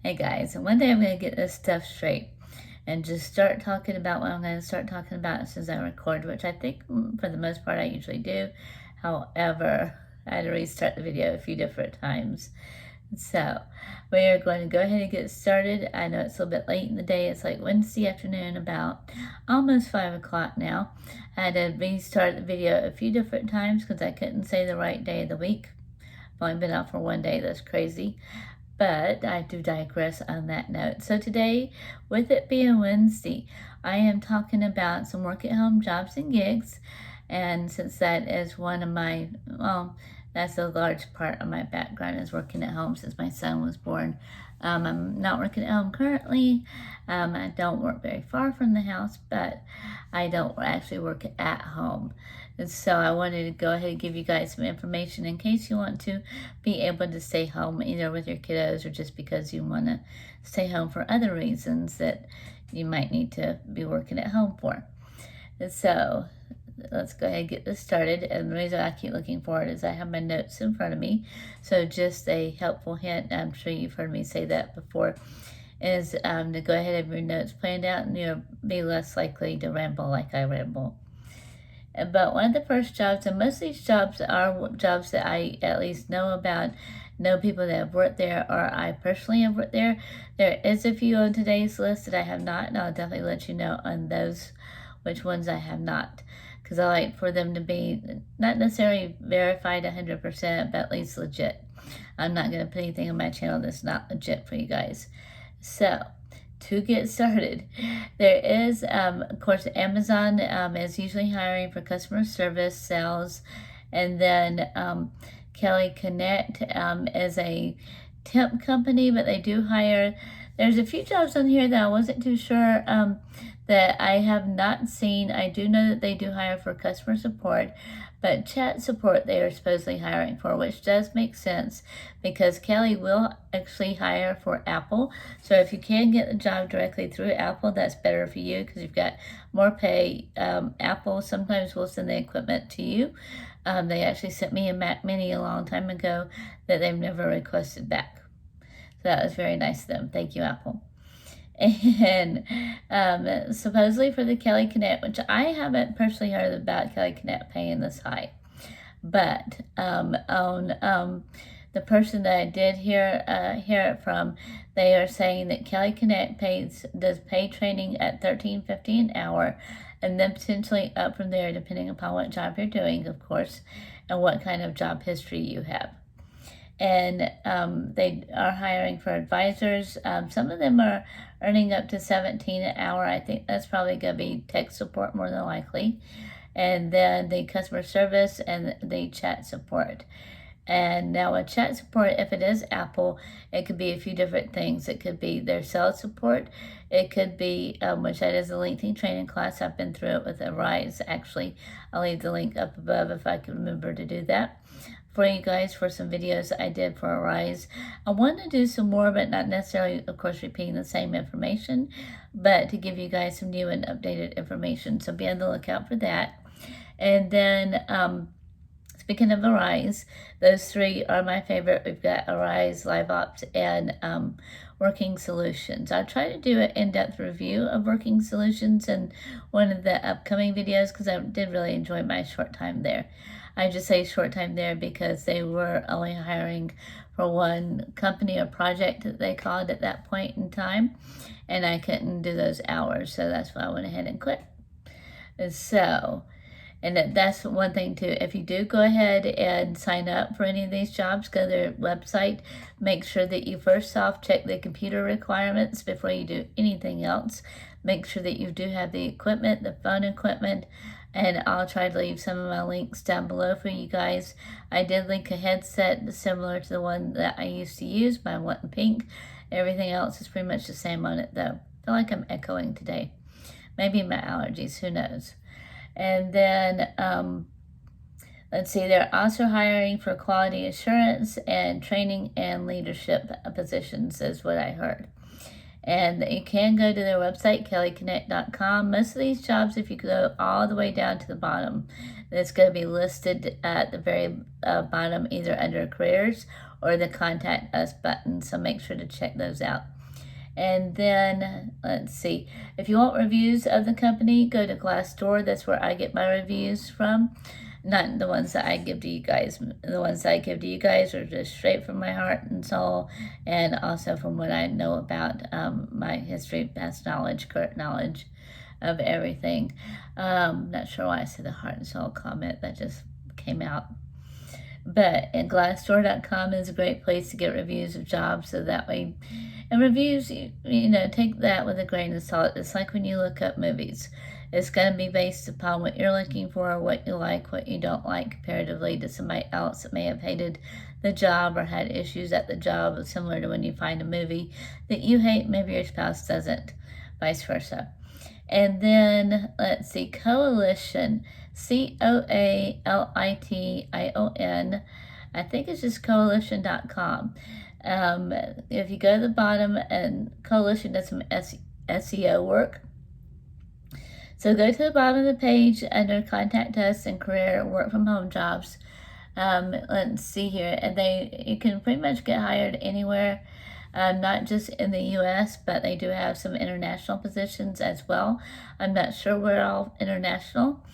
Hey guys, and one day I'm going to get this stuff straight and just start talking about what I'm going to start talking about as soon as I record, which I think for the most part I usually do. However, I had to restart the video a few different times. So we are going to go ahead and get started. I know it's a little bit late in the day. It's like Wednesday afternoon, about almost 5 o'clock now. I had to restart the video a few different times because I couldn't say the right day of the week. I've only been out for one day. That's crazy. But I do digress on that note. So today, with it being Wednesday, I am talking about some work at home jobs and gigs. And since that is one of my, that's a large part of my background is working at home since my son was born. I'm not working at home currently. I don't work very far from the house, but I don't actually work at home. And so I wanted to go ahead and give you guys some information in case you want to be able to stay home either with your kiddos or just because you want to stay home for other reasons that you might need to be working at home for. And so let's go ahead and get this started. And the reason I keep looking forward is I have my notes in front of me. So just a helpful hint, I'm sure you've heard me say that before, is to go ahead and have your notes planned out and you'll be less likely to ramble like I ramble. But one of the first jobs, and most of these jobs are jobs that I at least know about, know people that have worked there, or I personally have worked there. There is a few on today's list that I have not, and I'll definitely let you know on those which ones I have not, because I like for them to be not necessarily verified 100%, but at least legit. I'm not going to put anything on my channel that's not legit for you guys. So, to get started, there is, of course, Amazon is usually hiring for customer service, sales, and then Kelly Connect is a temp company, but they do hire. There's a few jobs on here that I wasn't too sure that I have not seen. I do know that they do hire for customer support, but chat support they are supposedly hiring for, which does make sense because Kelly will actually hire for Apple. So if you can get the job directly through Apple, that's better for you because you've got more pay. Apple sometimes will send the equipment to you. They actually sent me a Mac Mini a long time ago that they've never requested back. So that was very nice of them. Thank you, Apple. And supposedly for the Kelly Connect, which I haven't personally heard about Kelly Connect paying this high, but on the person that I did hear it from, they are saying that Kelly Connect does pay training at $13.50 an hour, and then potentially up from there depending upon what job you're doing, of course, and what kind of job history you have. And they are hiring for advisors. Some of them are earning up to $17 an hour. I think that's probably going to be tech support more than likely. And then the customer service and the chat support. And now with chat support, if it is Apple, it could be a few different things. It could be their sales support. It could be, which that is a lengthy training class. I've been through it with Arise, actually. I'll leave the link up above if I can remember to do that for you guys for some videos I did for Arise. I want to do some more, but not necessarily, of course, repeating the same information, but to give you guys some new and updated information. So be on the lookout for that. And then, speaking of Arise, those three are my favorite. We've got Arise, liveops, and Working Solutions. I'll try to do an in-depth review of Working Solutions in one of the upcoming videos because I did really enjoy my short time there. I just say short time there because they were only hiring for one company or project that they called at that point in time, and I couldn't do those hours, so that's why I went ahead and quit. And that's one thing too. If you do go ahead and sign up for any of these jobs, go to their website. Make sure that you first off check the computer requirements before you do anything else. Make sure that you do have the equipment, the phone equipment, and I'll try to leave some of my links down below for you guys. I did link a headset similar to the one that I used to use, my one in pink. Everything else is pretty much the same on it though. I feel like I'm echoing today. Maybe my allergies, who knows. And then, let's see, they're also hiring for quality assurance and training and leadership positions is what I heard. And you can go to their website, kellyconnect.com. Most of these jobs, if you go all the way down to the bottom, it's going to be listed at the very bottom, either under careers or the contact us button. So make sure to check those out. And then, let's see, if you want reviews of the company, go to Glassdoor. That's where I get my reviews from. Not the ones that I give to you guys. The ones that I give to you guys are just straight from my heart and soul, and also from what I know about my history, past knowledge, current knowledge of everything. Not sure why I said the heart and soul comment. That just came out. But Glassdoor.com is a great place to get reviews of jobs, so that way, and reviews, you know, take that with a grain of salt. It's like when you look up movies. It's going to be based upon what you're looking for, what you like, what you don't like, comparatively to somebody else that may have hated the job or had issues at the job, similar to when you find a movie that you hate, maybe your spouse doesn't, vice versa. And then, let's see, Coalition, Coalition. I think it's just coalition.com. If you go to the bottom, and Coalition does some SEO work. So go to the bottom of the page under Contact Us and Career Work from Home Jobs. Let's see here. And you can pretty much get hired anywhere. Not just in the U.S., but they do have some international positions as well. I'm not sure we're all international,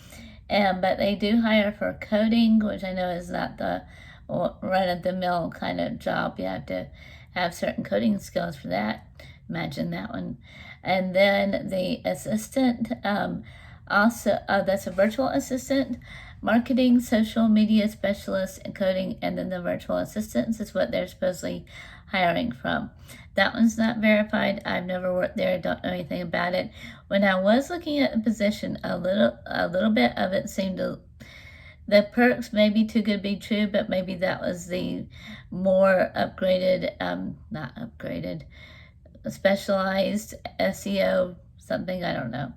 but they do hire for coding, which I know is not the run-of-the-mill kind of job. You have to have certain coding skills for that. Imagine that one. And then the assistant, that's a virtual assistant, marketing, social media specialist, and coding, and then the virtual assistants is what they're supposedly hiring from. That one's not verified. I've never worked there. Don't know anything about it. When I was looking at the position, a little bit of it seemed to, the perks may be too good to be true, but maybe that was the more upgraded, not upgraded, specialized SEO something, I don't know.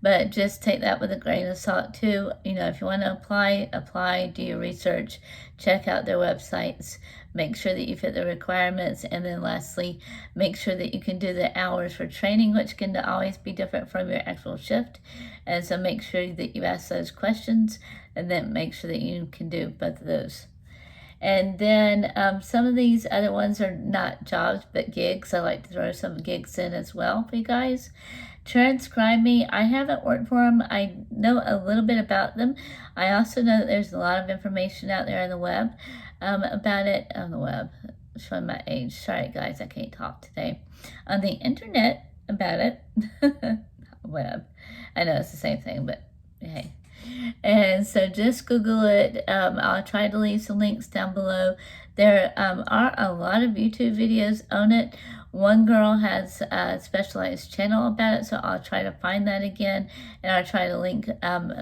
But just take that with a grain of salt too. You know, if you want to apply, do your research, check out their websites, make sure that you fit the requirements, and then lastly, make sure that you can do the hours for training, which can always be different from your actual shift. And so make sure that you ask those questions, and then make sure that you can do both of those. And then some of these other ones are not jobs, but gigs. I like to throw some gigs in as well for you guys. Transcribe Me, I haven't worked for them. I know a little bit about them. I also know that there's a lot of information out there on the web about it. On the web, showing my age. Sorry, guys, I can't talk today. On the internet about it. Web. I know it's the same thing, but hey. And so just Google it. I'll try to leave some links down below. There are a lot of YouTube videos on it. One girl has a specialized channel about it, so I'll try to find that again, and I'll try to link,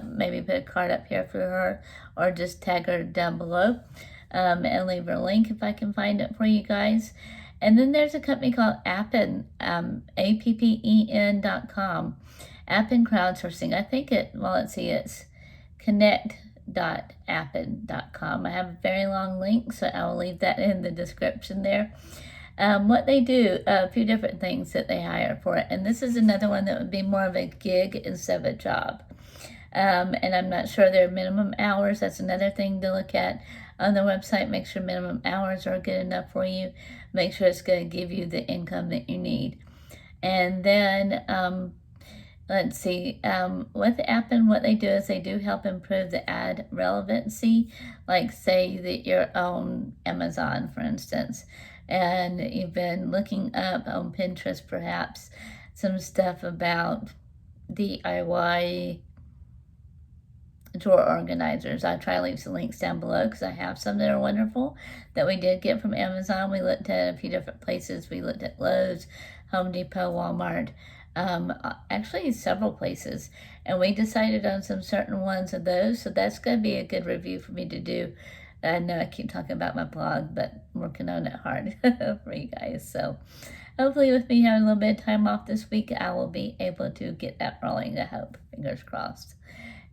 maybe put a card up here for her, or just tag her down below, and leave her a link if I can find it for you guys. And then there's a company called Appen, APPEN.com, Appen Crowdsourcing. I think it's connect.appen.com. I have a very long link, so I will leave that in the description there. What they do, a few different things that they hire for it. And this is another one that would be more of a gig instead of a job. And I'm not sure their minimum hours. That's another thing to look at on the website. Make sure minimum hours are good enough for you. Make sure it's going to give you the income that you need. And then, let's see, with Appen, what they do is they do help improve the ad relevancy. Like say that you're on Amazon, for instance, and you've been looking up on Pinterest perhaps some stuff about DIY drawer organizers. I'll try to leave some links down below because I have some that are wonderful that we did get from Amazon. We looked at a few different places. We looked at Lowe's, Home Depot, Walmart, actually several places, and we decided on some certain ones of those. So that's going to be a good review for me to do. I know I keep talking about my blog, but I'm working on it hard for you guys. So hopefully with me having a little bit of time off this week, I will be able to get that rolling, I hope. Fingers crossed.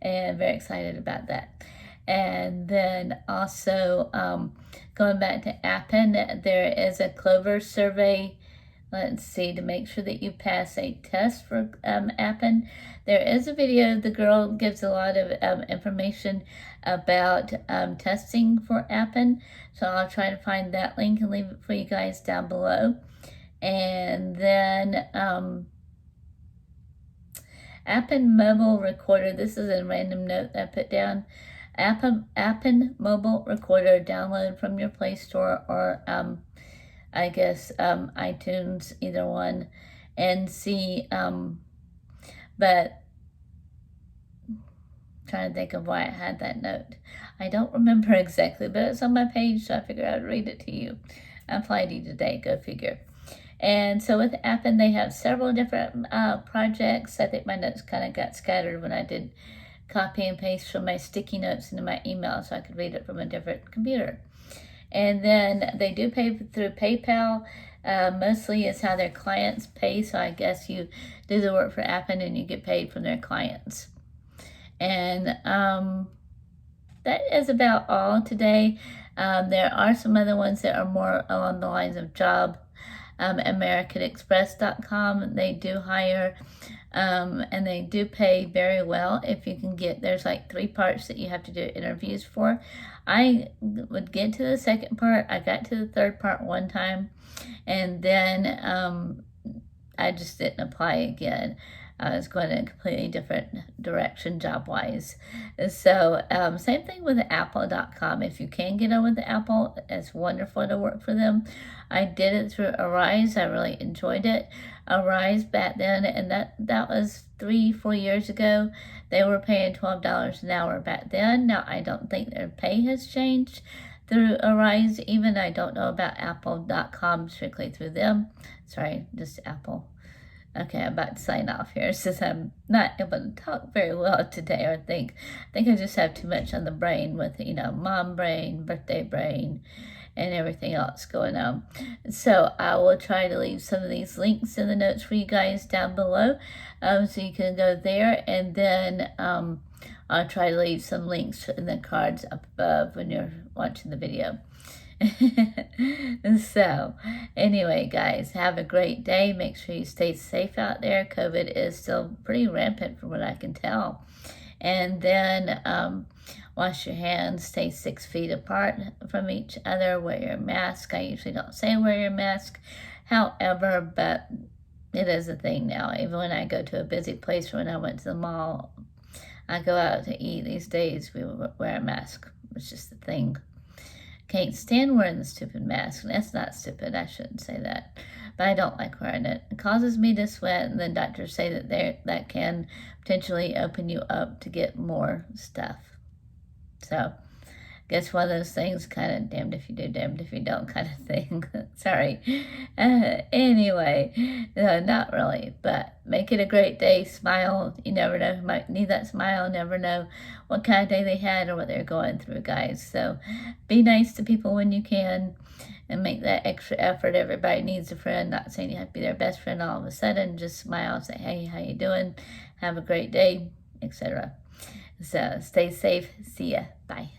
And very excited about that. And then also going back to Appen, there is a Clover survey. Let's see, to make sure that you pass a test for Appen. There is a video. The girl gives a lot of information about testing for Appen. So I'll try to find that link and leave it for you guys down below. And then Appen Mobile Recorder. This is a random note that I put down. Appen Mobile Recorder, download from your Play Store or I guess iTunes, either one, and see. But trying to think of why I had that note. I don't remember exactly, but it's on my page, so I figured I'd read it to you. I applied it today, go figure. And so with Appen, they have several different projects. I think my notes kind of got scattered when I did copy and paste from my sticky notes into my email so I could read it from a different computer. And then they do pay through PayPal. Mostly is how their clients pay, so I guess you do the work for Appen and you get paid from their clients. And that is about all today. There are some other ones that are more along the lines of job. AmericanExpress.com, they do hire and they do pay very well if you can get, there's like 3 parts that you have to do interviews for. I would get to the second part. I got to the third part one time, and then I just didn't apply again. I was going in a completely different direction job-wise. So same thing with Apple.com. If you can get on with Apple, it's wonderful to work for them. I did it through Arise. I really enjoyed it. Arise back then, and that was 3-4 years ago. They were paying $12 an hour back then. Now, I don't think their pay has changed through Arise. Even I don't know about Apple.com strictly through them. Sorry, just Apple. Okay, I'm about to sign off here since I'm not able to talk very well today, or I think I just have too much on the brain with, mom brain, birthday brain, and everything else going on. So I will try to leave some of these links in the notes for you guys down below, so you can go there, and then I'll try to leave some links in the cards up above when you're watching the video. So anyway, guys, have a great day. Make sure you stay safe out there. COVID is still pretty rampant from what I can tell. And then wash your hands, stay 6 feet apart from each other, wear your mask. I usually don't say wear your mask, however, but it is a thing now. Even when I go to a busy place, when I went to the mall, I go out to eat these days, we wear a mask. It's just a thing. Can't stand wearing the stupid mask. And that's not stupid. I shouldn't say that. But I don't like wearing it. It causes me to sweat, and then doctors say that can potentially open you up to get more stuff. So, guess one of those things, kind of damned if you do, damned if you don't kind of thing. Sorry. Anyway, not really, but make it a great day. Smile. You never know. You might need that smile. Never know what kind of day they had or what they're going through, guys. So be nice to people when you can and make that extra effort. Everybody needs a friend. Not saying you have to be their best friend all of a sudden. Just smile, say, hey, how you doing? Have a great day, etc. So stay safe. See ya. Bye.